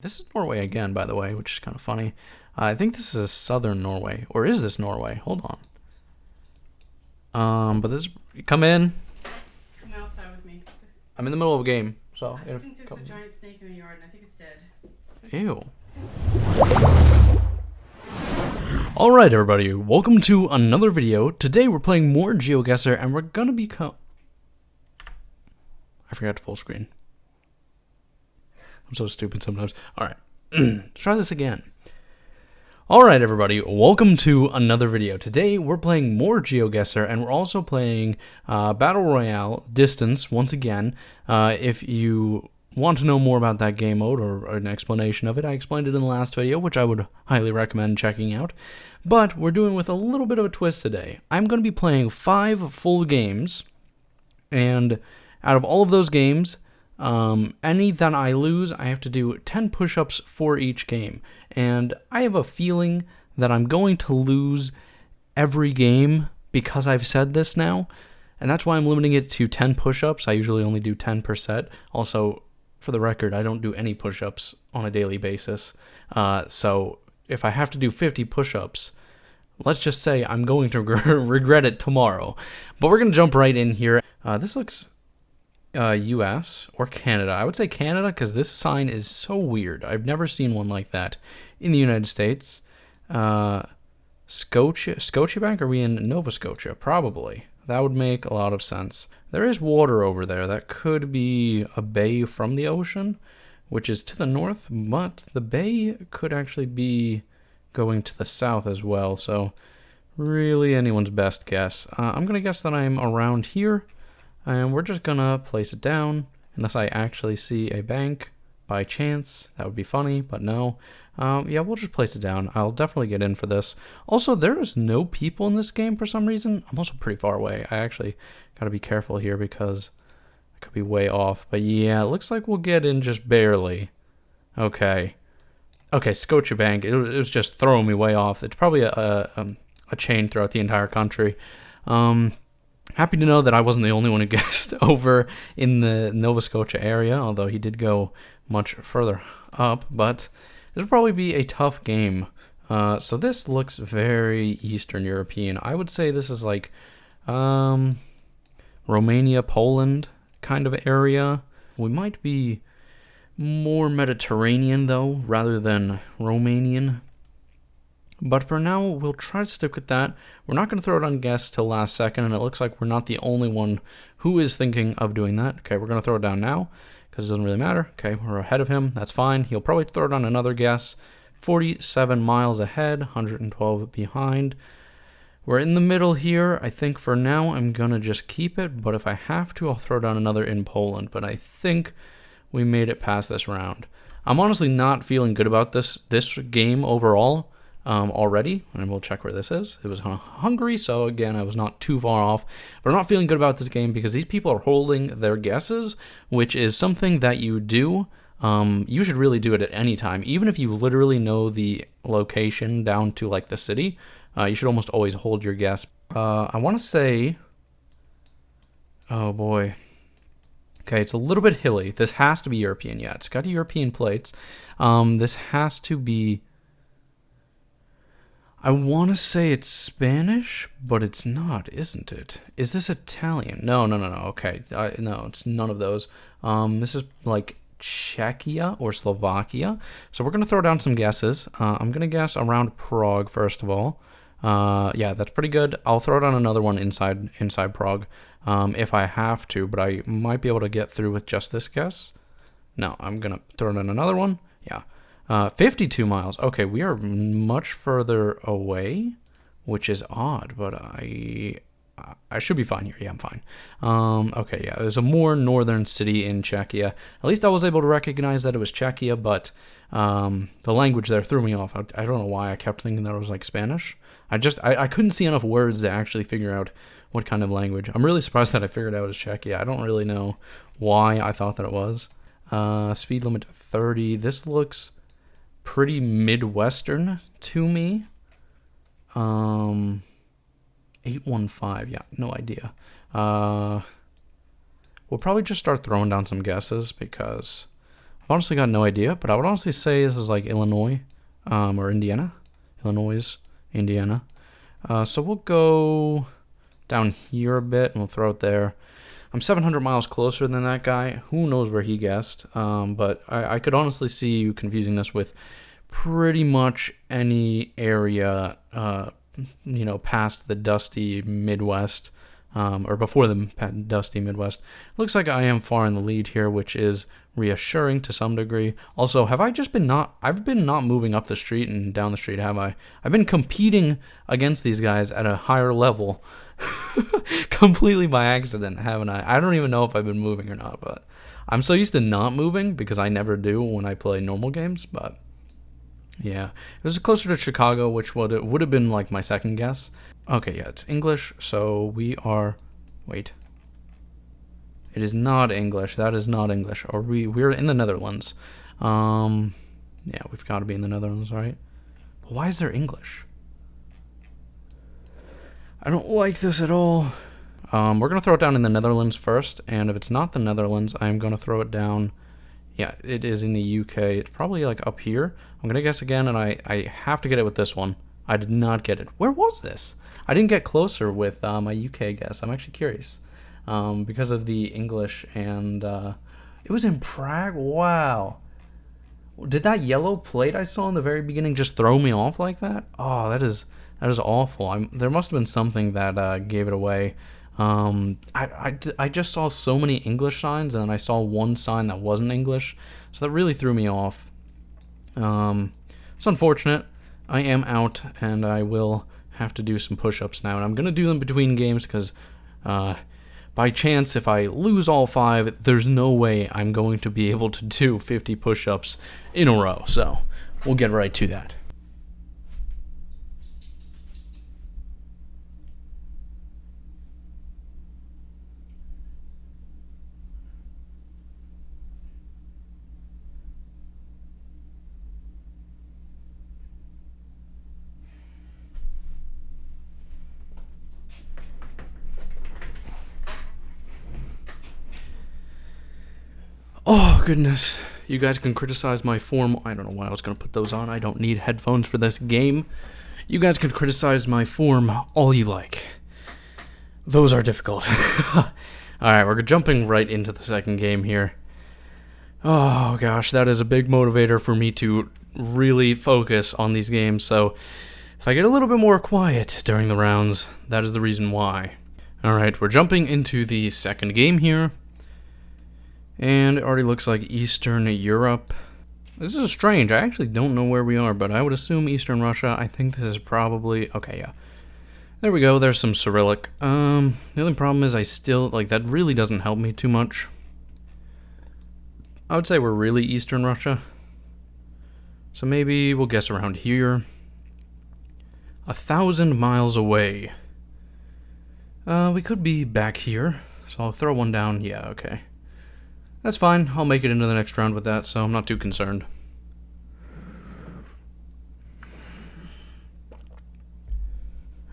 This is Norway again, by the way, which is kind of funny. I think this is southern Norway. Or is this Norway? Hold on. But this... Come in. Come outside with me. I'm in the middle of a game, so... I think there's a giant snake in the yard, and I think it's dead. Ew. Alright, everybody. Welcome to another video. Today, we're playing more GeoGuessr, and we're gonna become... I forgot to full screen. I'm so stupid sometimes. Alright, let's try this again. Alright everybody, welcome to another video. Today we're playing more GeoGuessr and we're also playing Battle Royale Distance once again. If you want to know more about that game mode or an explanation of it, I explained it in the last video, which I would highly recommend checking out. But we're doing with a little bit of a twist today. I'm going to be playing 5 full games, and out of all of those games, any that I lose, I have to do 10 push-ups for each game. And I have a feeling that I'm going to lose every game because I've said this now. And that's why I'm limiting it to 10 push-ups. I usually only do 10 per set. Also, for the record, I don't do any push-ups on a daily basis. So if I have to do 50 push-ups, let's just say I'm going to regret it tomorrow. But we're going to jump right in here. This looks... US or Canada. I would say Canada because this sign is so weird. I've never seen one like that in the United States. Scotiabank? Are we in Nova Scotia? Probably. That would make a lot of sense. There is water over there. That could be a bay from the ocean, which is to the north, but the bay could actually be going to the south as well. So really anyone's best guess. I'm going to guess that I'm around here. And we're just gonna place it down, unless I actually see a bank by chance. That would be funny, but no. Yeah, we'll just place it down. I'll definitely get in for this. Also, there is no people in this game for some reason. I'm also pretty far away. I actually gotta be careful here because I could be way off. But yeah, it looks like we'll get in just barely. Okay. Okay, Scotiabank. It was just throwing me way off. It's probably a chain throughout the entire country. Happy to know that I wasn't the only one who guessed over in the Nova Scotia area, although he did go much further up, but this will probably be a tough game. So this looks very Eastern European. I would say this is like Romania, Poland kind of area. We might be more Mediterranean, though, rather than Romanian. But for now, we'll try to stick with that. We're not going to throw it on guess till last second, and it looks like we're not the only one who is thinking of doing that. Okay, we're going to throw it down now, because it doesn't really matter. Okay, we're ahead of him. That's fine. He'll probably throw it on another guess. 47 miles ahead, 112 behind. We're in the middle here. I think for now, I'm going to just keep it, but if I have to, I'll throw down another in Poland. But I think we made it past this round. I'm honestly not feeling good about this game overall. Already, and we'll check where this is. It was Hungary, so again, I was not too far off, but I'm not feeling good about this game because these people are holding their guesses, which is something that you do. You should really do it at any time, even if you literally know the location down to like the city. You should almost always hold your guess. I want to say, oh boy. Okay, it's a little bit hilly. This has to be European. Yeah, it's got European plates. This has to be... I want to say it's Spanish, but it's not, isn't it? Is this Italian? No. Okay, no, it's none of those. This is like Czechia or Slovakia. So we're going to throw down some guesses. I'm going to guess around Prague, first of all. Yeah, that's pretty good. I'll throw down another one inside Prague if I have to, but I might be able to get through with just this guess. No, I'm going to throw down another one. Yeah. 52 miles. Okay, we are much further away, which is odd, but I should be fine here. Yeah, I'm fine. Okay, yeah, there's a more northern city in Czechia. At least I was able to recognize that it was Czechia, but the language there threw me off. I don't know why I kept thinking that it was like Spanish. I couldn't see enough words to actually figure out what kind of language. I'm really surprised that I figured out it was Czechia. I don't really know why I thought that it was. Speed limit 30. This looks pretty Midwestern to me. 815, yeah, no idea. We'll probably just start throwing down some guesses because I've honestly got no idea, but I would honestly say this is like Illinois, or Indiana. Illinois, Indiana. So we'll go down here a bit, and we'll throw it there. I'm 700 miles closer than that guy. Who knows where he guessed? But I could honestly see you confusing this with pretty much any area, past the dusty Midwest, or before the dusty Midwest. Looks like I am far in the lead here, which is reassuring to some degree. Also, I've been not moving up the street and down the street, have I? I've been competing against these guys at a higher level completely by accident, haven't I? I don't even know if I've been moving or not, but I'm so used to not moving because I never do when I play normal games, but yeah. It was closer to Chicago, which would have been like my second guess. Okay, yeah, it's English, so we are... Wait. It is not English. That is not English. We're in the Netherlands. Yeah, we've got to be in the Netherlands, right? But why is there English? I don't like this at all. We're going to throw it down in the Netherlands first, and if it's not the Netherlands, I'm going to throw it down... Yeah, it is in the UK. It's probably like up here. I'm going to guess again, and I have to get it with this one. I did not get it. Where was this? I didn't get closer with my UK guess. I'm actually curious. Because of the English, and it was in Prague. Wow. Did that yellow plate I saw in the very beginning just throw me off like that? Oh, that is awful. There must have been something that gave it away. I just saw so many English signs, and then I saw one sign that wasn't English, so that really threw me off. It's unfortunate. I am out, and I will have to do some push-ups now, and I'm gonna do them between games because by chance, if I lose all 5, there's no way I'm going to be able to do 50 push-ups in a row, so we'll get right to that. Oh, goodness. You guys can criticize my form. I don't know why I was going to put those on. I don't need headphones for this game. You guys can criticize my form all you like. Those are difficult. Alright, we're jumping right into the second game here. Oh, gosh, that is a big motivator for me to really focus on these games. So, if I get a little bit more quiet during the rounds, that is the reason why. Alright, we're jumping into the second game here. And it already looks like Eastern Europe. This is strange. I actually don't know where we are, but I would assume Eastern Russia. I think this is probably... Okay, yeah. There we go. There's some Cyrillic. The only problem is I still... that really doesn't help me too much. I would say we're really Eastern Russia. So maybe we'll guess around here. 1,000 miles away. We could be back here. So I'll throw one down. Yeah, okay. That's fine. I'll make it into the next round with that, so I'm not too concerned.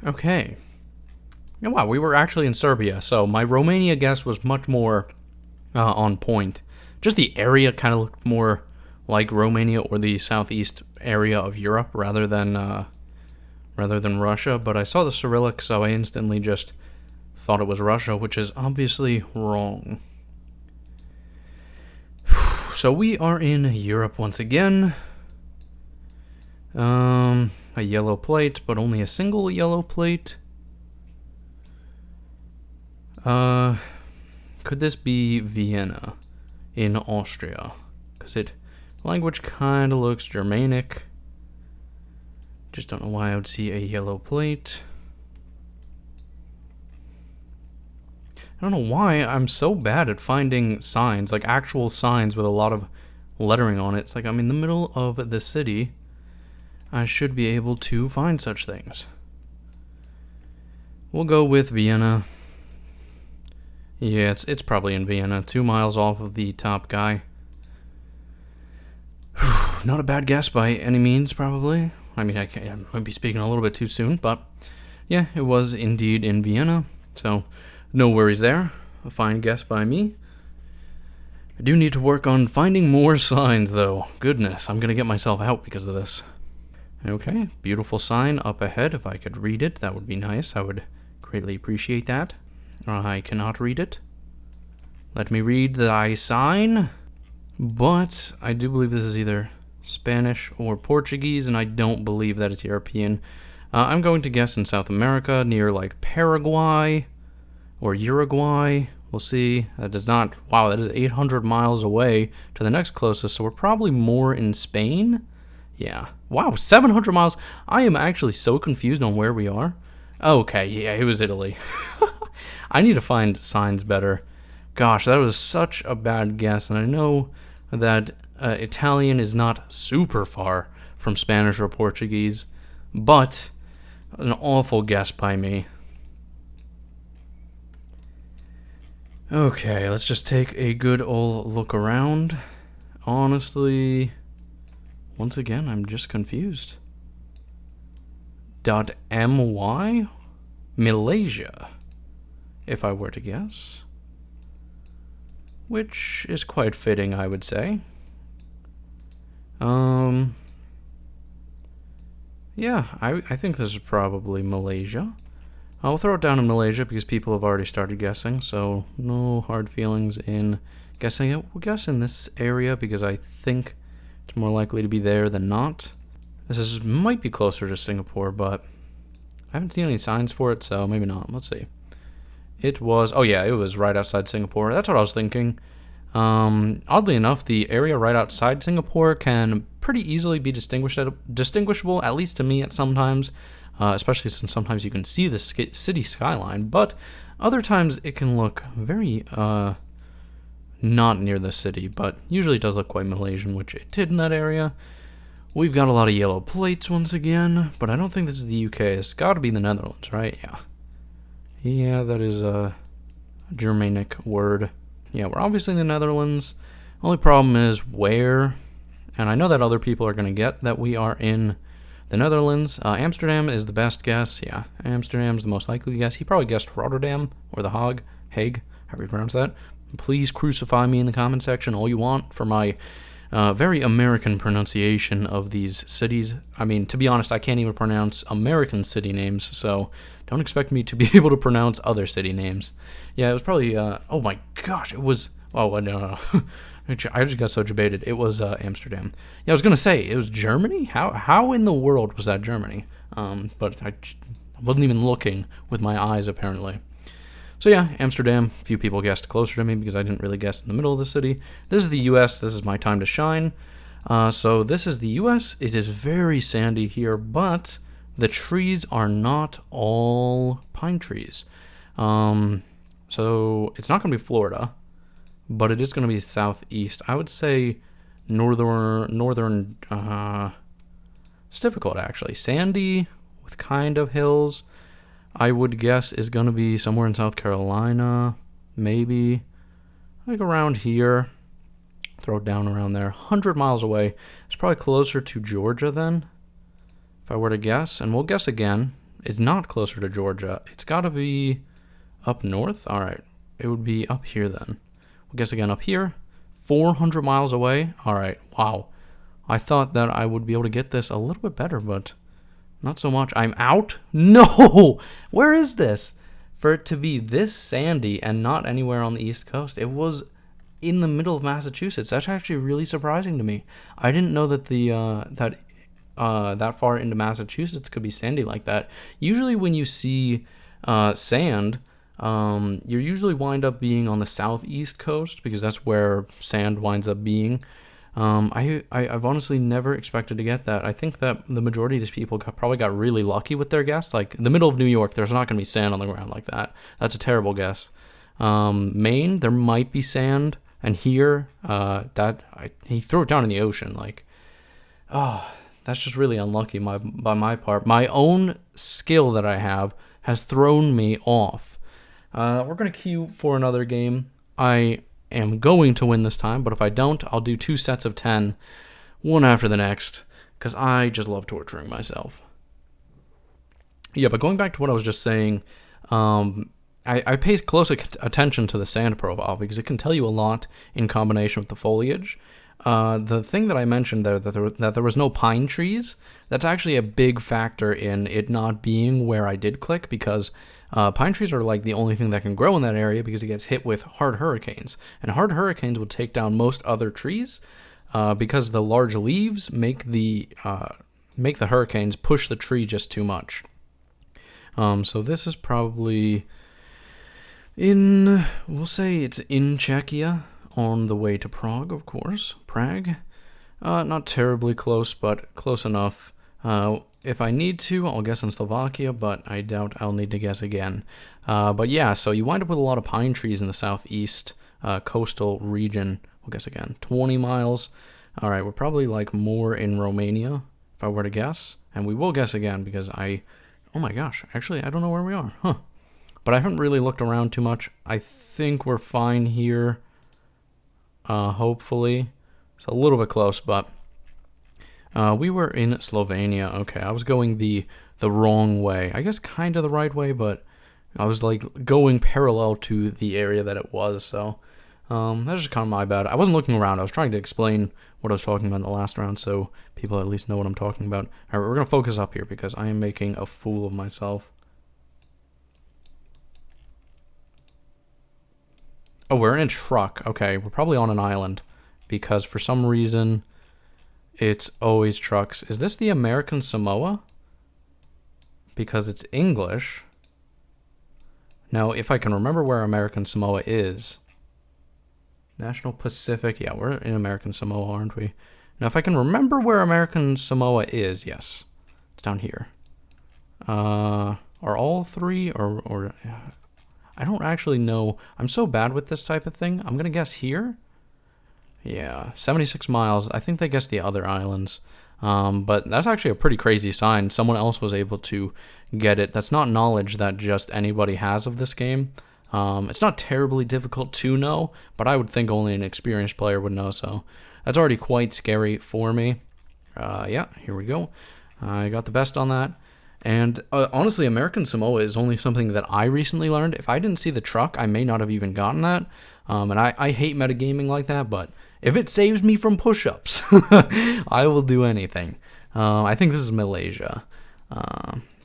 Okay. Oh, wow, we were actually in Serbia, so my Romania guess was much more on point. Just the area kind of looked more like Romania or the southeast area of Europe rather than Russia, but I saw the Cyrillic, so I instantly just thought it was Russia, which is obviously wrong. So we are in Europe once again. A yellow plate, but only a single yellow plate. Could this be Vienna in Austria? Because language kind of looks Germanic. Just don't know why I would see a yellow plate. I don't know why I'm so bad at finding signs, like actual signs with a lot of lettering on it. It's like I'm in the middle of the city. I should be able to find such things. We'll go with Vienna. Yeah, it's probably in Vienna. 2 miles off of the top guy. Not a bad guess by any means, probably. I mean, I might be speaking a little bit too soon, but yeah, it was indeed in Vienna. So... no worries there. A fine guess by me. I do need to work on finding more signs, though. Goodness, I'm going to get myself out because of this. Okay, beautiful sign up ahead. If I could read it, that would be nice. I would greatly appreciate that. I cannot read it. Let me read thy sign. But I do believe this is either Spanish or Portuguese, and I don't believe that it's European. I'm going to guess in South America, near like Paraguay or Uruguay. We'll see. That does not... Wow, that is 800 miles away to the next closest, so we're probably more in Spain? Yeah. Wow, 700 miles. I am actually so confused on where we are. Okay, yeah, it was Italy. I need to find signs better. Gosh, that was such a bad guess, and I know that Italian is not super far from Spanish or Portuguese, but an awful guess by me. Okay, let's just take a good old look around. Honestly, once again, I'm just confused. .my? Malaysia, if I were to guess. Which is quite fitting, I would say. Yeah, I think this is probably Malaysia. I'll throw it down in Malaysia because people have already started guessing, so no hard feelings in guessing it. We'll guess in this area because I think it's more likely to be there than not. This might be closer to Singapore, but I haven't seen any signs for it, so maybe not. Let's see. It was... Oh yeah, it was right outside Singapore. That's what I was thinking. Oddly enough, the area right outside Singapore can pretty easily be distinguishable, at least to me at sometimes, especially since sometimes you can see the city skyline, but other times it can look very not near the city, but usually it does look quite Malaysian, which it did in that area. We've got a lot of yellow plates once again, but I don't think this is the UK. It's got to be the Netherlands, right? Yeah. Yeah, that is a Germanic word. Yeah, we're obviously in the Netherlands. Only problem is where, and I know that other people are going to get that we are in the Netherlands. Amsterdam is the best guess. Yeah, Amsterdam's the most likely guess. He probably guessed Rotterdam or The Hague, however you pronounce that. Please crucify me in the comment section all you want for my very American pronunciation of these cities. I mean, to be honest, I can't even pronounce American city names, so don't expect me to be able to pronounce other city names. Yeah, it was probably, oh my gosh, it was, oh, no. I just got so debated. It was Amsterdam. Yeah, I was going to say, it was Germany? How in the world was that Germany? But I wasn't even looking with my eyes, apparently. So yeah, Amsterdam. A few people guessed closer to me because I didn't really guess in the middle of the city. This is the U.S. This is my time to shine. So this is the U.S. It is very sandy here, but the trees are not all pine trees. So it's not going to be Florida, but it is going to be southeast. I would say northern. It's difficult, actually. Sandy with kind of hills. I would guess is going to be somewhere in South Carolina, maybe, like around here. Throw it down around there. 100 miles away. It's probably closer to Georgia then, if I were to guess. And we'll guess again. It's not closer to Georgia. It's got to be up north. All right. It would be up here then. We'll guess again up here. 400 miles away. All right. Wow. I thought that I would be able to get this a little bit better, but... not so much. I'm out? No! Where is this? For it to be this sandy and not anywhere on the East Coast, it was in the middle of Massachusetts. That's actually really surprising to me. I didn't know that that far into Massachusetts could be sandy like that. Usually when you see sand, you usually wind up being on the southeast coast because that's where sand winds up being. I've honestly never expected to get that. I think that the majority of these people probably got really lucky with their guess. Like, in the middle of New York, there's not going to be sand on the ground like that. That's a terrible guess. Maine, there might be sand. And here, he threw it down in the ocean. Like, that's just really unlucky by my part. My own skill that I have has thrown me off. We're going to queue for another game. I am going to win this time, but if I don't, I'll do 2 sets of 10, one after the next, because I just love torturing myself. Yeah, but going back to what I was just saying, I pay close attention to the sand profile because it can tell you a lot in combination with the foliage. The thing that I mentioned there, that there was no pine trees, that's actually a big factor in it not being where I did click, because pine trees are like the only thing that can grow in that area because it gets hit with hard hurricanes. And hard hurricanes will take down most other trees because the large leaves make the hurricanes push the tree just too much. So this is probably we'll say it's in Czechia, on the way to Prague, of course. Prague. Not terribly close, but close enough. If I need to, I'll guess in Slovakia, but I doubt I'll need to guess again. But yeah, so you wind up with a lot of pine trees in the southeast coastal region. We'll guess again. 20 miles. All right, we're probably like more in Romania, if I were to guess. And we will guess again because oh my gosh, actually, I don't know where we are. Huh. But I haven't really looked around too much. I think we're fine here. Hopefully. It's a little bit close, but we were in Slovenia. Okay, I was going the wrong way. I guess kind of the right way, but I was like going parallel to the area that it was, so that's just kind of my bad. I wasn't looking around. I was trying to explain what I was talking about in the last round so people at least know what I'm talking about. All right, we're going to focus up here because I am making a fool of myself. Oh, we're in a truck. Okay, we're probably on an island because for some reason it's always trucks. Is this the American Samoa? Because it's English. Now, if I can remember where American Samoa is. National Pacific. Yeah, we're in American Samoa, aren't we? Now, if I can remember where American Samoa is, yes. It's down here. Are all three or I don't actually know. I'm so bad with this type of thing. I'm going to guess here. Yeah, 76 miles. I think they guessed the other islands. But that's actually a pretty crazy sign. Someone else was able to get it. That's not knowledge that just anybody has of this game. It's not terribly difficult to know, but I would think only an experienced player would know, so that's already quite scary for me. Yeah, here we go. I got the best on that. And honestly, American Samoa is only something that I recently learned. If I didn't see the truck, I may not have even gotten that. And I hate metagaming like that, but if it saves me from push-ups, I will do anything. I think this is Malaysia.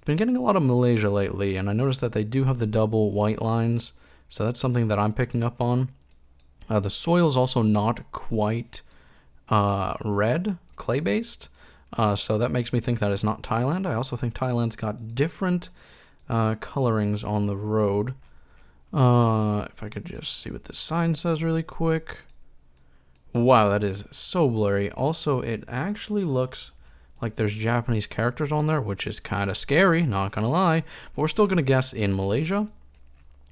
Been getting a lot of Malaysia lately, and I noticed that they do have the double white lines, so that's something that I'm picking up on. The soil is also not quite red, clay-based. So that makes me think that it's not Thailand. I also think Thailand's got different colorings on the road. If I could just see what this sign says really quick. Wow, that is so blurry. Also, it actually looks like there's Japanese characters on there, which is kind of scary, not gonna lie. But we're still gonna guess in Malaysia.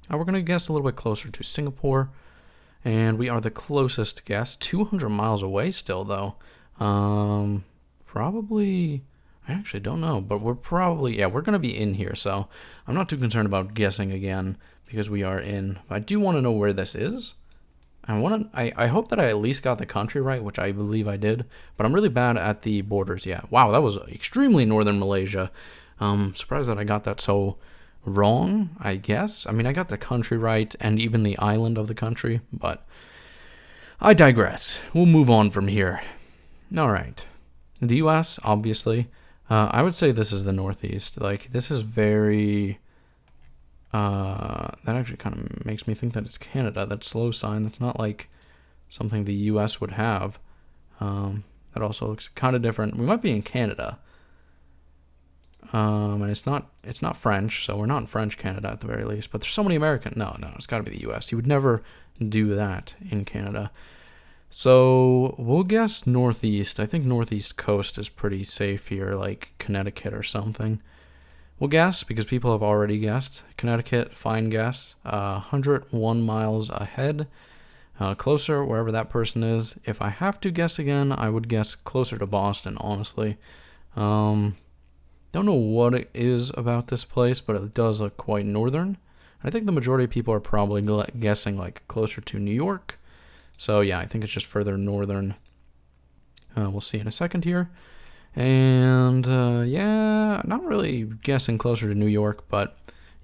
We're gonna guess a little bit closer to Singapore. And we are the closest guess. 200 miles away still, though. Probably, I actually don't know, but we're probably, yeah, we're going to be in here, so I'm not too concerned about guessing again because we are in. I do want to know where this is. I hope that I at least got the country right, which I believe I did, but I'm really bad at the borders. Yeah, wow, that was extremely northern Malaysia. Surprised that I got that so wrong, I guess. I mean, I got the country right and even the island of the country, but I digress. We'll move on from here. All right. The U.S., obviously. I would say this is the Northeast. Like, this is very... that actually kind of makes me think that it's Canada. That slow sign. That's not like something the U.S. would have. That also looks kind of different. We might be in Canada. And it's not French, so we're not in French Canada at the very least. But there's so many American... No, it's got to be the U.S. You would never do that in Canada. So we'll guess Northeast. I think Northeast coast is pretty safe here, like Connecticut or something. We'll guess because people have already guessed. Connecticut, fine guess. 101 miles ahead. Closer, wherever that person is. If I have to guess again, I would guess closer to Boston, honestly. Don't know what it is about this place, but it does look quite northern. I think the majority of people are probably guessing like closer to New York. So yeah, I think it's just further northern. We'll see in a second here. And yeah, not really guessing closer to New York, but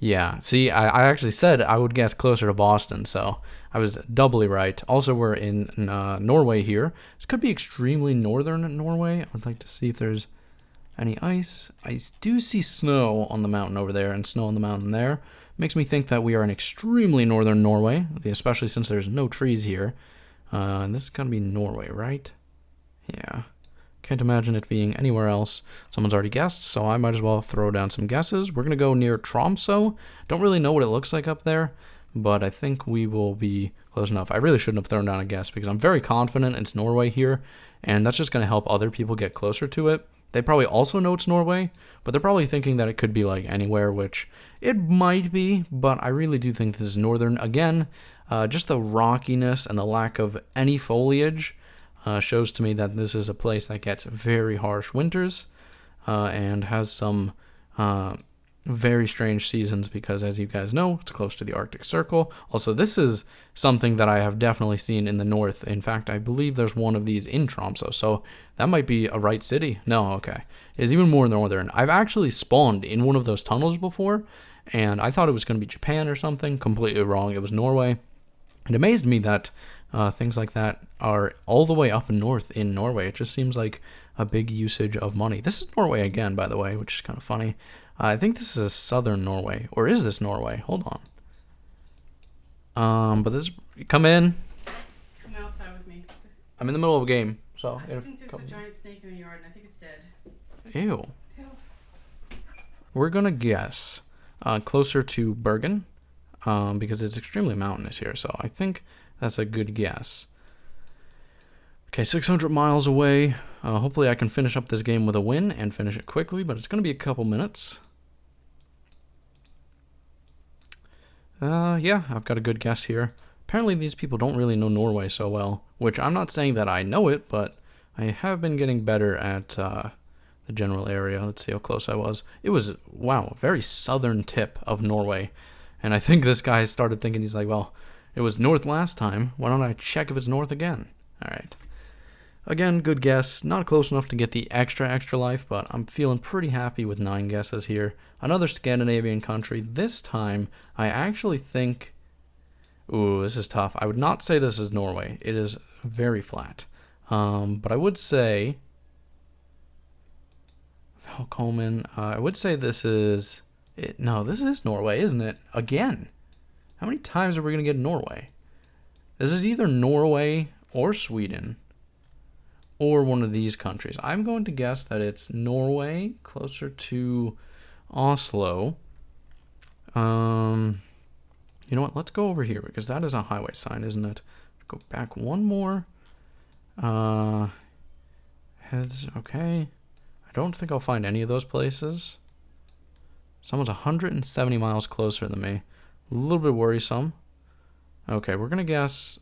Yeah, see, I actually said I would guess closer to Boston, so I was doubly right. Also, we're in Norway here. This could be extremely northern Norway. I would like to see if there's any ice. I do see snow on the mountain over there and snow on the mountain there. Makes me think that we are in extremely northern Norway, especially since there's no trees here. And this is going to be Norway, right? Yeah. Can't imagine it being anywhere else. Someone's already guessed, so I might as well throw down some guesses. We're going to go near Tromsø. Don't really know what it looks like up there, but I think we will be close enough. I really shouldn't have thrown down a guess because I'm very confident it's Norway here, and that's just going to help other people get closer to it. They probably also know it's Norway, but they're probably thinking that it could be like anywhere, which it might be, but I really do think this is northern. Again, just the rockiness and the lack of any foliage shows to me that this is a place that gets very harsh winters and has some very strange seasons because, as you guys know, it's close to the Arctic Circle. Also, this is something that I have definitely seen in the north. In fact, I believe there's one of these in Tromsø, so that might be a right city. No, okay. It's even more northern. I've actually spawned in one of those tunnels before, and I thought it was going to be Japan or something. Completely wrong. It was Norway. It amazed me that things like that are all the way up north in Norway. It just seems like a big usage of money. This is Norway again, by the way, which is kind of funny. I think this is southern Norway. Or is this Norway? Hold on. But this... Come in. Come outside with me. I'm in the middle of a game, so... I think there's a giant snake in the yard, and I think it's dead. Ew. Ew. We're going to guess closer to Bergen, because it's extremely mountainous here, so I think that's a good guess. Okay, 600 miles away. Hopefully I can finish up this game with a win and finish it quickly, but it's going to be a couple minutes. Yeah, I've got a good guess here. Apparently these people don't really know Norway so well, which I'm not saying that I know it, but I have been getting better at the general area. Let's see how close I was. It was, wow, very southern tip of Norway. And I think this guy started thinking, he's like, well, it was north last time. Why don't I check if it's north again? All right. Again, good guess. Not close enough to get the extra life, but I'm feeling pretty happy with 9 guesses here. Another Scandinavian country. This time, I actually think... Ooh, this is tough. I would not say this is Norway. It is very flat. But I would say... Velkommen. I would say this is... No, this is Norway, isn't it? Again. How many times are we going to get Norway? This is either Norway or Sweden. Or one of these countries. I'm going to guess that it's Norway, closer to Oslo. You know what? Let's go over here because that is a highway sign, isn't it? Go back one more. Heads, okay. I don't think I'll find any of those places. Someone's 170 miles closer than me. A little bit worrisome. Okay, we're going to guess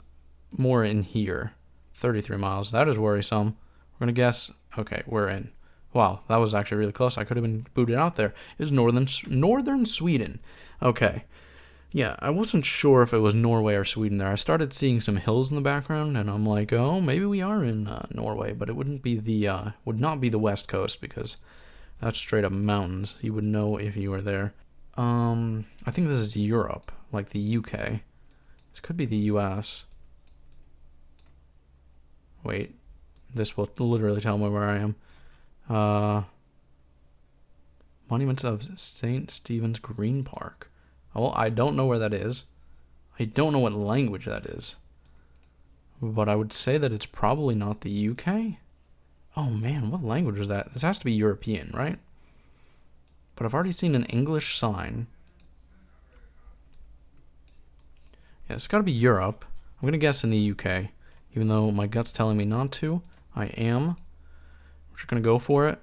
more in here. 33 miles. That is worrisome. We're going to guess... Okay, we're in. Wow, that was actually really close. I could have been booted out there. It's northern Sweden. Okay. Yeah, I wasn't sure if it was Norway or Sweden there. I started seeing some hills in the background, and I'm like, oh, maybe we are in Norway, but it wouldn't be the would not be the west coast because that's straight up mountains. You would know if you were there. I think this is Europe, like the UK. This could be the US. Wait, this will literally tell me where I am. Monuments of St. Stephen's Green Park. Well, I don't know where that is. I don't know what language that is. But I would say that it's probably not the UK. Oh man, what language is that? This has to be European, right? But I've already seen an English sign. Yeah, it's got to be Europe. I'm going to guess in the UK. Even though my gut's telling me not to, I am. We're just going to go for it.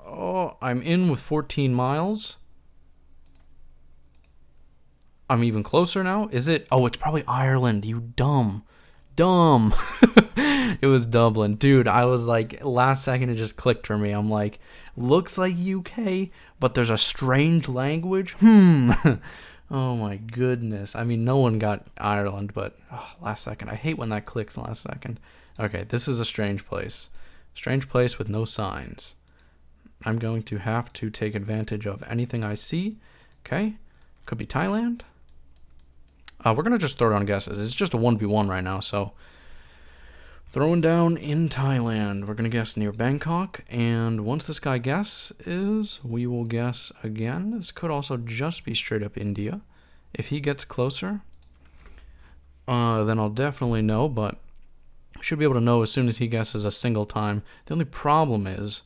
Oh, I'm in with 14 miles. I'm even closer now. Is it? Oh, it's probably Ireland. You dumb. It was Dublin. Dude, I was like, last second it just clicked for me. I'm like, looks like UK, but there's a strange language. Oh my goodness. I mean, no one got Ireland, but last second. I hate when that clicks last second. Okay, this is a strange place. Strange place with no signs. I'm going to have to take advantage of anything I see. Okay. Could be Thailand. We're going to just throw down guesses. It's just a 1v1 right now, so... Throwing down in Thailand. We're going to guess near Bangkok. And once this guy guesses, we will guess again. This could also just be straight up India. If he gets closer, then I'll definitely know. But I should be able to know as soon as he guesses a single time. The only problem is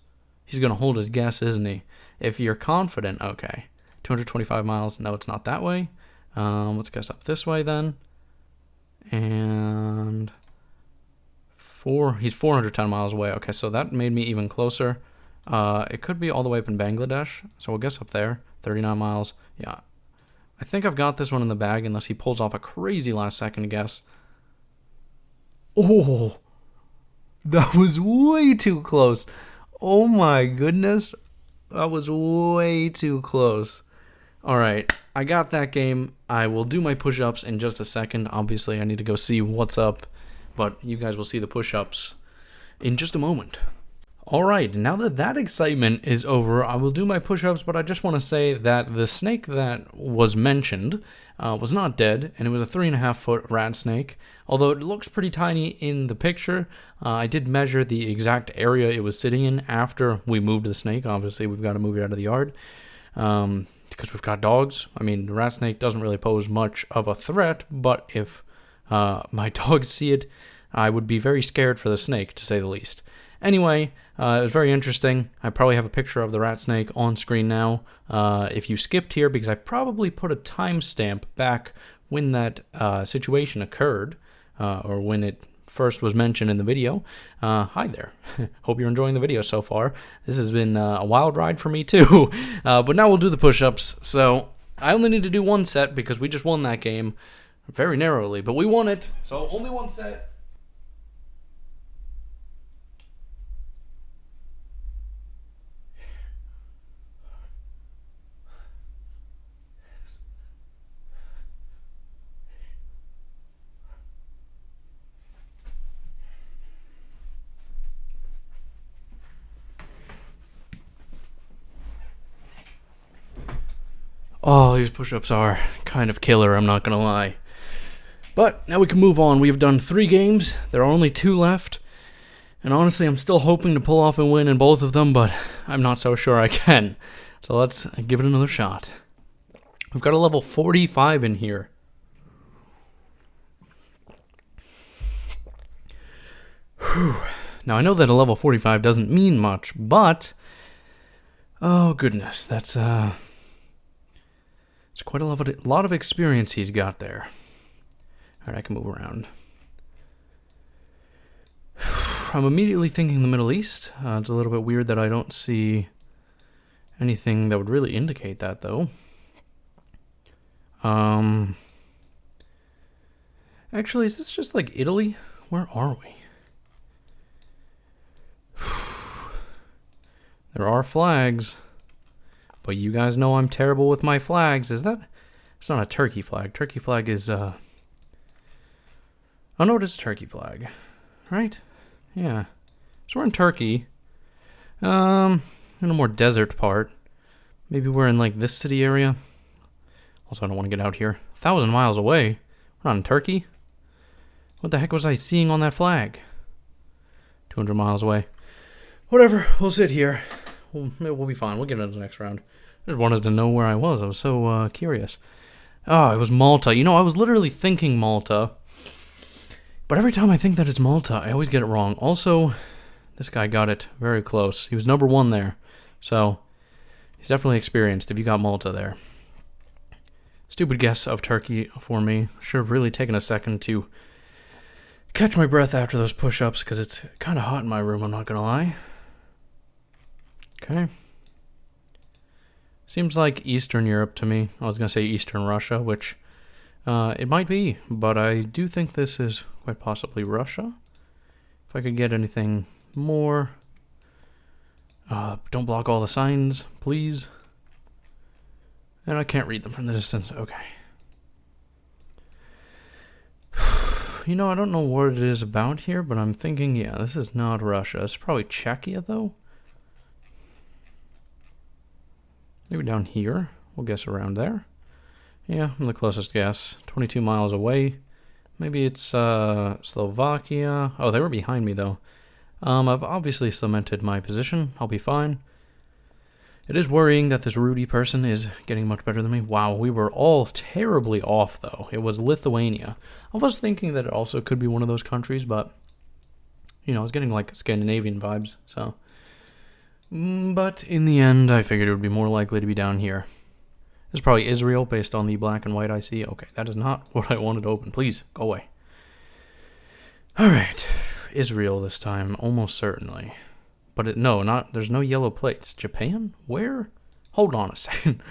he's going to hold his guess, isn't he? If you're confident, okay. 225 miles. No, it's not that way. Let's guess up this way then. And... he's 410 miles away. Okay, so that made me even closer. It could be all the way up in Bangladesh. So we'll guess up there. 39 miles. Yeah. I think I've got this one in the bag unless he pulls off a crazy last second guess. Oh, that was way too close. Oh my goodness. That was way too close. All right, I got that game. I will do my push-ups in just a second. Obviously, I need to go see what's up. But you guys will see the push-ups in just a moment. Alright, now that that excitement is over, I will do my push-ups, but I just want to say that the snake that was mentioned was not dead, and it was a 3.5-foot rat snake. Although it looks pretty tiny in the picture, I did measure the exact area it was sitting in after we moved the snake. Obviously, we've got to move it out of the yard because we've got dogs. I mean, the rat snake doesn't really pose much of a threat, but if my dogs see it, I would be very scared for the snake, to say the least. Anyway, it was very interesting. I probably have a picture of the rat snake on screen now. If you skipped here, because I probably put a timestamp back when that situation occurred, or when it first was mentioned in the video. Hi there. Hope you're enjoying the video so far. This has been a wild ride for me too. But now we'll do the push-ups. So I only need to do one set because we just won that game. Very narrowly, but we won it, so only one set. Oh, these push-ups are kind of killer, I'm not gonna lie. But now we can move on. We've done 3 games. There are only 2 left. And honestly, I'm still hoping to pull off and win in both of them, but I'm not so sure I can. So let's give it another shot. We've got a level 45 in here. Whew. Now, I know that a level 45 doesn't mean much, but... oh, goodness. That's, it's quite a lot of experience he's got there. Alright, I can move around. I'm immediately thinking the Middle East. It's a little bit weird that I don't see anything that would really indicate that, though. Actually, is this just like Italy? Where are we? There are flags. But you guys know I'm terrible with my flags. Is that... it's not a turkey flag. Turkey flag is, oh, no, it is a turkey flag. Right? Yeah. So we're in Turkey. In a more desert part. Maybe we're in, like, this city area. Also, I don't want to get out here. 1,000 miles away. We're not in Turkey. What the heck was I seeing on that flag? 200 miles away. Whatever. We'll sit here. We'll be fine. We'll get into the next round. I just wanted to know where I was. I was so curious. Oh, it was Malta. You know, I was literally thinking Malta. But every time I think that it's Malta, I always get it wrong. Also, this guy got it very close. He was number 1 there. So, he's definitely experienced if you got Malta there. Stupid guess of Turkey for me. Should have really taken a second to catch my breath after those push-ups, because it's kind of hot in my room, I'm not going to lie. Okay. Seems like Eastern Europe to me. I was going to say Eastern Russia, which it might be, but I do think this is quite possibly Russia. If I could get anything more. Don't block all the signs, please. And I can't read them from the distance. Okay. You know, I don't know what it is about here, but I'm thinking, yeah, this is not Russia. It's probably Czechia, though. Maybe down here. We'll guess around there. Yeah, I'm the closest guess. 22 miles away. Maybe it's Slovakia. Oh, they were behind me though. I've obviously cemented my position. I'll be fine. It is worrying that this Rudy person is getting much better than me. Wow, we were all terribly off though. It was Lithuania. I was thinking that it also could be one of those countries, but you know, I was getting like Scandinavian vibes, so. But in the end, I figured it would be more likely to be down here. This is probably Israel based on the black and white I see. Okay, that is not what I wanted to open. Please, go away. Alright, Israel this time, almost certainly. But there's no yellow plates. Japan? Where? Hold on a second.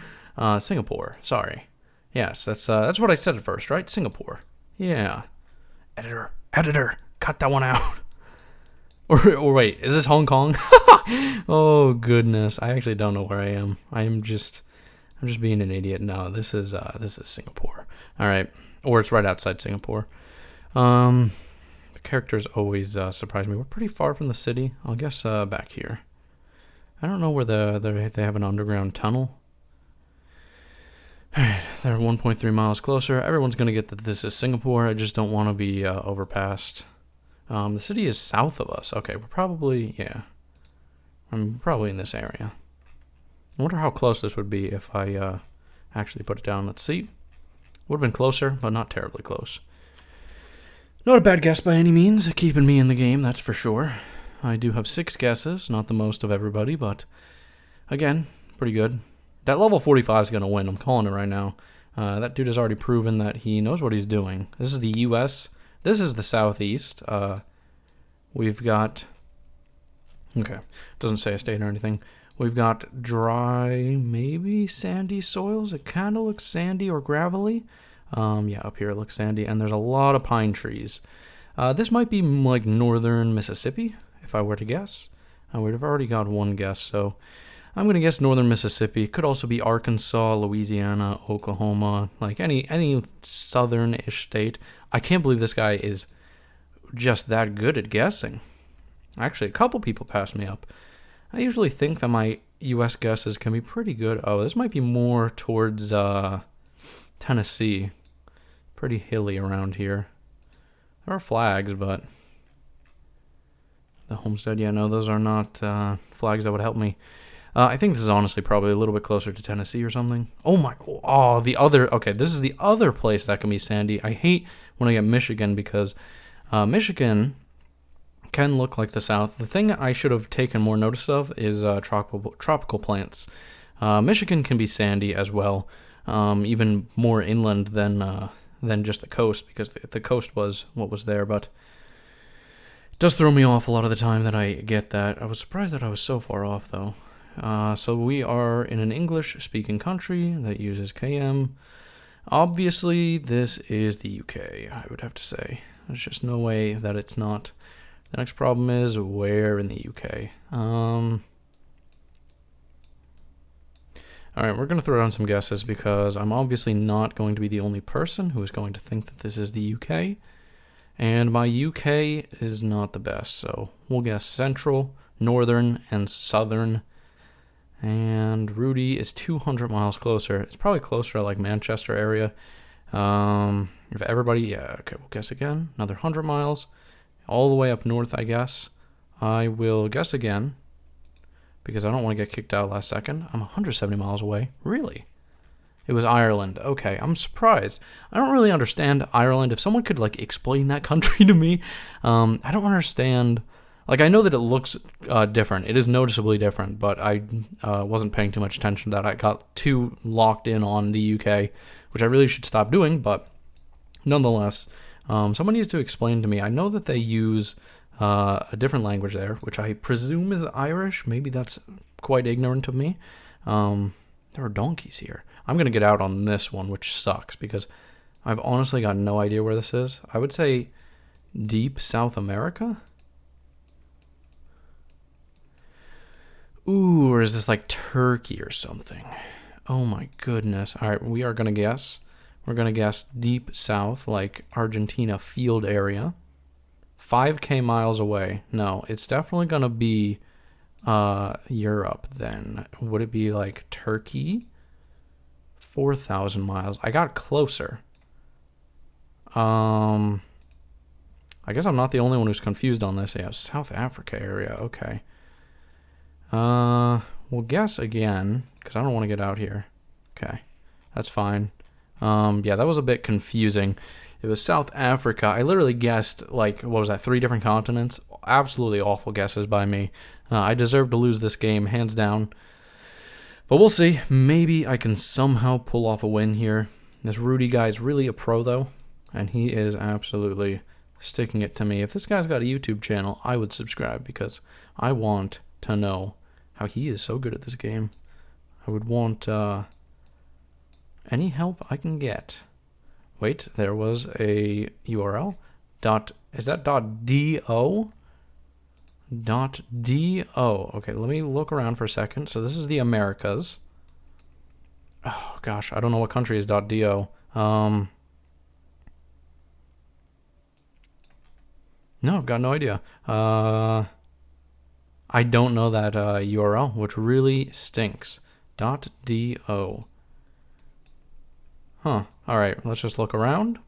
Singapore, sorry. Yes, that's what I said at first, right? Singapore. Yeah. Editor, cut that one out. Or wait, is this Hong Kong? Oh goodness, I actually don't know where I am. I'm just being an idiot. No, this is Singapore. All right, or it's right outside Singapore. The characters always surprise me. We're pretty far from the city. I'll guess back here. I don't know where they have an underground tunnel. All right, they're 1.3 miles closer. Everyone's gonna get that this is Singapore. I just don't want to be overpassed. The city is south of us. Okay, we're probably, yeah. I'm probably in this area. I wonder how close this would be if I actually put it down. Let's see. Would have been closer, but not terribly close. Not a bad guess by any means, keeping me in the game, that's for sure. I do have 6 guesses, not the most of everybody, but again, pretty good. That level 45 is going to win, I'm calling it right now. That dude has already proven that he knows what he's doing. This is the U.S., this is the southeast. We've got, okay, doesn't say a state or anything. We've got dry, maybe sandy soils. It kind of looks sandy or gravelly. Yeah, up here it looks sandy, and there's a lot of pine trees. This might be like northern Mississippi, if I were to guess. I would have already got one guess, so I'm going to guess northern Mississippi. Could also be Arkansas, Louisiana, Oklahoma, like any southern-ish state. I can't believe this guy is just that good at guessing. Actually, a couple people passed me up. I usually think that my U.S. guesses can be pretty good. Oh, this might be more towards Tennessee. Pretty hilly around here. There are flags, but the homestead, yeah, no, those are not flags that would help me. I think this is honestly probably a little bit closer to Tennessee or something. Okay, this is the other place that can be sandy. I hate when I get Michigan because Michigan can look like the South. The thing I should have taken more notice of is tropical plants. Michigan can be sandy as well, even more inland than just the coast, because the coast was what was there, but it does throw me off a lot of the time that I get that. I was surprised that I was so far off, though. So we are in an English-speaking country that uses KM. Obviously, this is the UK, I would have to say. There's just no way that it's not. The next problem is where in the UK. Alright, we're going to throw down some guesses because I'm obviously not going to be the only person who is going to think that this is the UK. And my UK is not the best, so we'll guess central, northern, and southern. And Rudy is 200 miles closer. It's probably closer to like Manchester area. If everybody, yeah, okay, we'll guess again. Another 100 miles, all the way up north, I guess. I will guess again because I don't want to get kicked out last second. I'm 170 miles away. Really? It was Ireland. Okay, I'm surprised. I don't really understand Ireland. If someone could like explain that country to me, I don't understand. Like, I know that it looks different. It is noticeably different, but I wasn't paying too much attention to that. I got too locked in on the UK, which I really should stop doing, but nonetheless, someone needs to explain to me. I know that they use a different language there, which I presume is Irish. Maybe that's quite ignorant of me. There are donkeys here. I'm going to get out on this one, which sucks, because I've honestly got no idea where this is. I would say deep South America? Ooh, or is this like Turkey or something? Oh my goodness. All right, we are going to guess. We're going to guess deep south, like Argentina field area. 5K miles away. No, it's definitely going to be Europe then. Would it be like Turkey? 4,000 miles. I got closer. I guess I'm not the only one who's confused on this. Yeah, South Africa area. Okay. We'll guess again, because I don't want to get out here. Okay. That's fine. Yeah, that was a bit confusing. It was South Africa. I literally guessed, like, what was that, 3 different continents? Absolutely awful guesses by me. I deserve to lose this game, hands down. But we'll see. Maybe I can somehow pull off a win here. This Rudy guy is really a pro, though. And he is absolutely sticking it to me. If this guy's got a YouTube channel, I would subscribe because I want to know how he is so good at this game. I would want any help I can get. Wait, there was a URL. Is that .do? .do. Okay, let me look around for a second. So this is the Americas. Oh gosh, I don't know what country is .do. No, I've got no idea. I don't know that URL, which really stinks. .do. Huh. All right, let's just look around.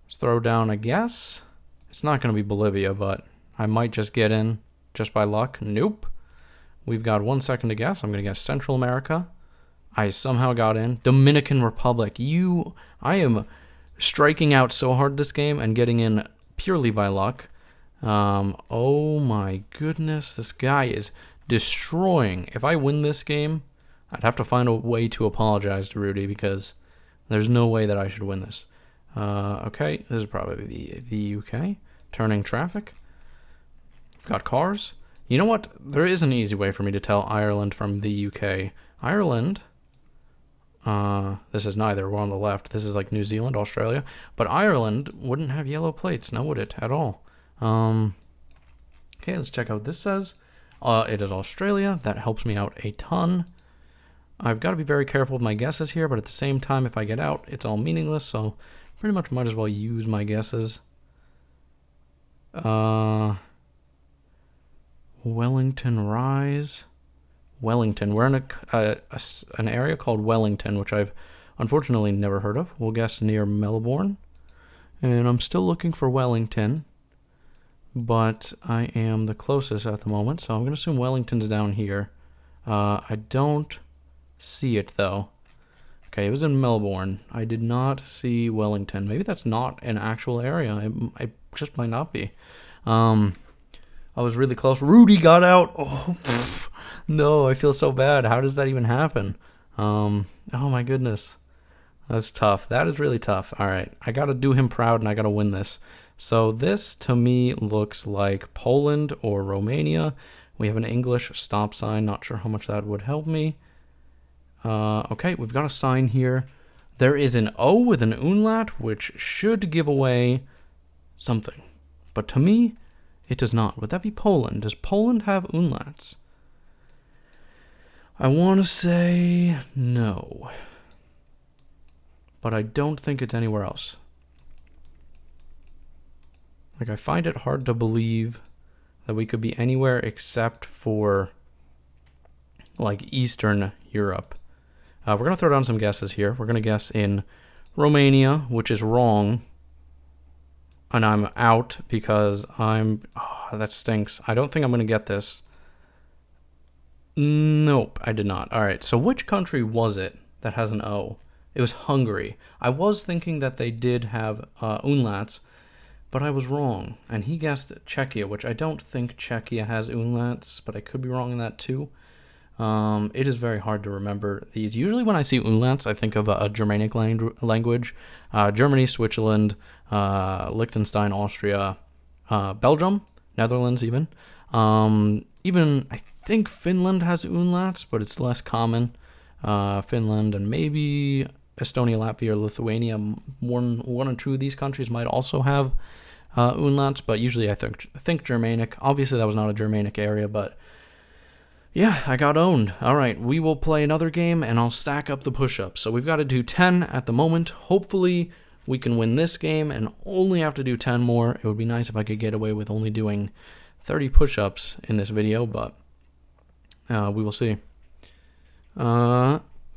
Let's throw down a guess. It's not going to be Bolivia, but I might just get in just by luck. Nope. We've got 1 second to guess. I'm going to guess Central America. I somehow got in. Dominican Republic. I am striking out so hard this game and getting in purely by luck. Oh my goodness, this guy is destroying. If I win this game, I'd have to find a way to apologize to Rudy because there's no way that I should win this. Okay, this is probably the UK. Turning traffic. I've got cars. You know what? There is an easy way for me to tell Ireland from the UK. Ireland. This is neither. We're on the left. This is like New Zealand, Australia. But Ireland wouldn't have yellow plates, now would it? At all. Okay, let's check out what this says. It is Australia. That helps me out a ton. I've got to be very careful with my guesses here, but at the same time, if I get out, it's all meaningless, so pretty much might as well use my guesses. Wellington Rise. Wellington. We're in an area called Wellington, which I've unfortunately never heard of. We'll guess near Melbourne. And I'm still looking for Wellington, but I am the closest at the moment, so I'm going to assume Wellington's down here. I don't see it, though. Okay, it was in Melbourne. I did not see Wellington. Maybe that's not an actual area. It just might not be. I was really close. Rudy got out. Oh, no, I feel so bad. How does that even happen? Oh my goodness. That's tough. That is really tough. All right, I got to do him proud and I got to win this. So this to me looks like Poland or Romania. We have an English stop sign. Not sure how much that would help me. Okay, we've got a sign here. There is an O with an umlaut, which should give away something. But to me, it does not. Would that be Poland? Does Poland have umlauts? I want to say no. But I don't think it's anywhere else. Like, I find it hard to believe that we could be anywhere except for, like, Eastern Europe. We're going to throw down some guesses here. We're going to guess in Romania, which is wrong. And I'm out because oh, that stinks. I don't think I'm going to get this. Nope, I did not. All right, so which country was it that has an O? It was Hungary. I was thinking that they did have umlauts, but I was wrong. And he guessed Czechia, which I don't think Czechia has umlauts, but I could be wrong in that too. It is very hard to remember these. Usually when I see umlauts, I think of a Germanic language. Germany, Switzerland, Liechtenstein, Austria, Belgium, Netherlands even. Even I think Finland has umlauts, but it's less common. Finland and maybe Estonia, Latvia, or Lithuania. One or two of these countries might also have umlauts, but usually I think Germanic. Obviously that was not a Germanic area, but yeah, I got owned. All right, we will play another game, and I'll stack up the push-ups. So we've got to do 10 at the moment. Hopefully, we can win this game and only have to do 10 more. It would be nice if I could get away with only doing 30 push-ups in this video, but we will see.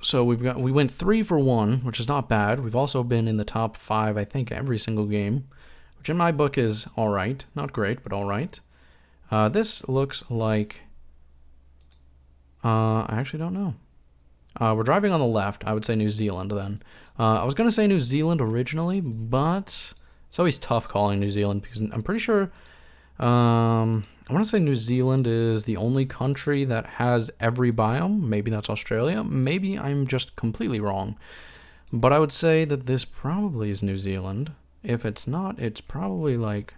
So we went 3 for 1, which is not bad. We've also been in the top 5, I think, every single game, which in my book is all right. Not great, but all right. This looks like... I actually don't know. We're driving on the left. I would say New Zealand then. I was going to say New Zealand originally, but it's always tough calling New Zealand because I'm pretty sure... I want to say New Zealand is the only country that has every biome. Maybe that's Australia. Maybe I'm just completely wrong. But I would say that this probably is New Zealand. If it's not, it's probably like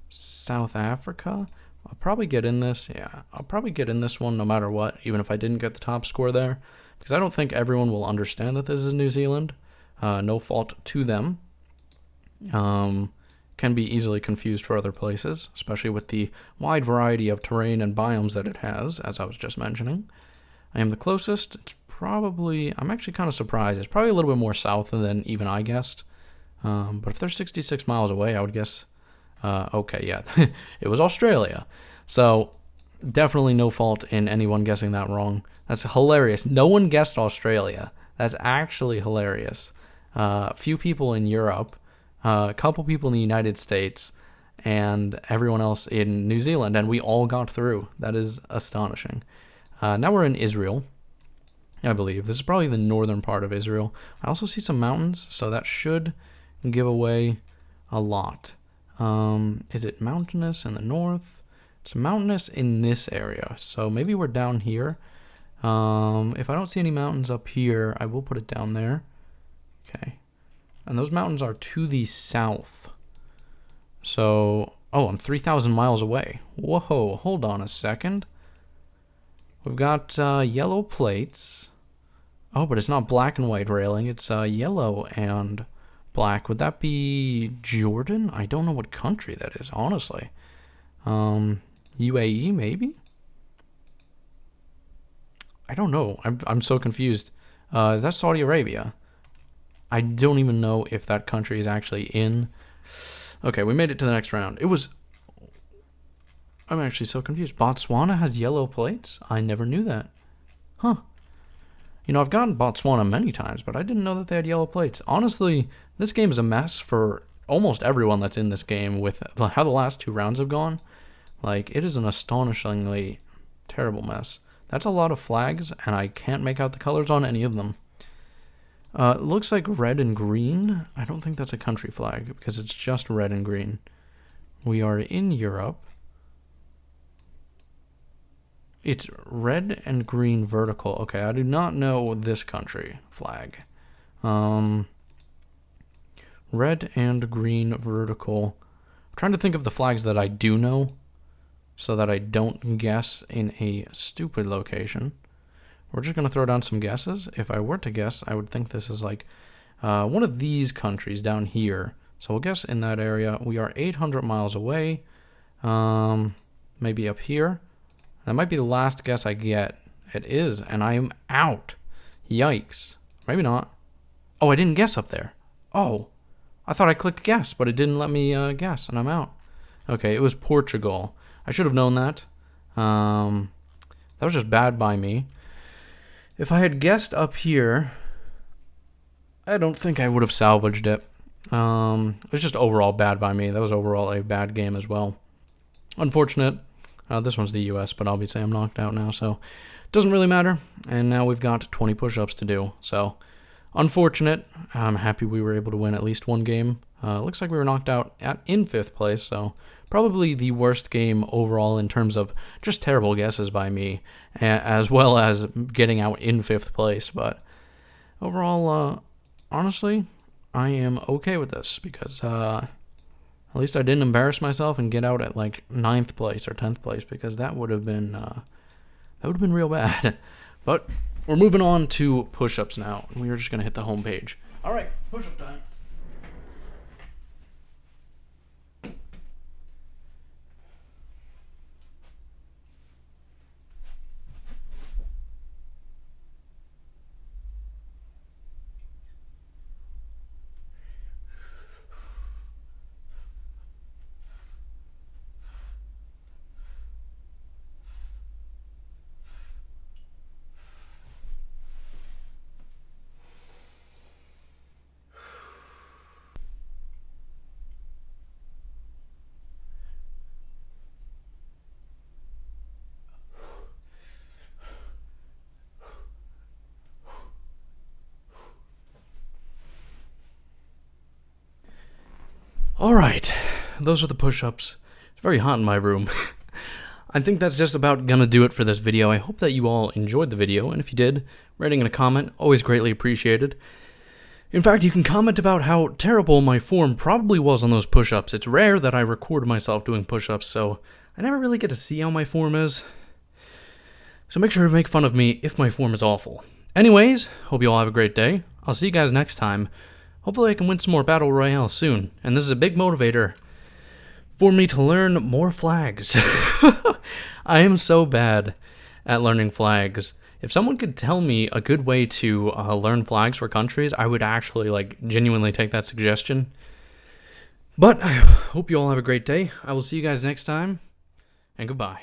South Africa. I'll probably get in this. Yeah, I'll probably get in this one no matter what, even if I didn't get the top score there. Because I don't think everyone will understand that this is New Zealand. No fault to them. Can be easily confused for other places, especially with the wide variety of terrain and biomes that it has, as I was just mentioning. I am the closest. It's probably... I'm actually kind of surprised. It's probably a little bit more south than even I guessed. But if they're 66 miles away, I would guess... okay, yeah. It was Australia. So, definitely no fault in anyone guessing that wrong. That's hilarious. No one guessed Australia. That's actually hilarious. A few people in Europe... a couple people in the United States, and everyone else in New Zealand, and we all got through. That is astonishing. Now we're in Israel, I believe. This is probably the northern part of Israel. I also see some mountains, so that should give away a lot. Is it mountainous in the north? It's mountainous in this area, so maybe we're down here. If I don't see any mountains up here, I will put it down there. Okay. And those mountains are to the south. So, oh, I'm 3,000 miles away. Whoa, hold on a second. We've got yellow plates. Oh, but it's not black and white railing. It's yellow and black. Would that be Jordan? I don't know what country that is, honestly. UAE, maybe? I don't know. I'm so confused. Is that Saudi Arabia? I don't even know if that country is actually in. Okay, we made it to the next round. I'm actually so confused. Botswana has yellow plates? I never knew that. Huh. You know, I've gotten Botswana many times, but I didn't know that they had yellow plates. Honestly, this game is a mess for almost everyone that's in this game with how the last 2 rounds have gone. Like, it is an astonishingly terrible mess. That's a lot of flags, and I can't make out the colors on any of them. It looks like red and green. I don't think that's a country flag because it's just red and green. We are in Europe. It's red and green vertical. Okay, I do not know this country flag. Red and green vertical. I'm trying to think of the flags that I do know so that I don't guess in a stupid location. We're just going to throw down some guesses. If I were to guess, I would think this is like one of these countries down here. So we'll guess in that area. We are 800 miles away. Maybe up here. That might be the last guess I get. It is, and I am out. Yikes. Maybe not. Oh, I didn't guess up there. Oh, I thought I clicked guess, but it didn't let me guess, and I'm out. Okay, it was Portugal. I should have known that. That was just bad by me. If I had guessed up here, I don't think I would have salvaged it. It was just overall bad by me. That was overall a bad game as well. Unfortunate. This one's the US, but obviously I'm knocked out now, so it doesn't really matter. And now we've got 20 push-ups to do. So, unfortunate. I'm happy we were able to win at least one game. Looks like we were knocked out in 5th place, so probably the worst game overall in terms of just terrible guesses by me, as well as getting out in 5th place. But overall, honestly, I am okay with this because at least I didn't embarrass myself and get out at like 9th place or 10th place because that would have been real bad. But we're moving on to push-ups now. We are just gonna hit the home page. All right, push-up time. Alright, those are the push-ups. It's very hot in my room. I think that's just about gonna do it for this video. I hope that you all enjoyed the video, and if you did, writing in a comment, always greatly appreciated. In fact, you can comment about how terrible my form probably was on those push-ups. It's rare that I record myself doing push-ups, so I never really get to see how my form is. So make sure to make fun of me if my form is awful. Anyways, hope you all have a great day. I'll see you guys next time. Hopefully I can win some more Battle Royale soon, and this is a big motivator for me to learn more flags. I am so bad at learning flags. If someone could tell me a good way to learn flags for countries, I would actually genuinely take that suggestion. But I hope you all have a great day. I will see you guys next time, and goodbye.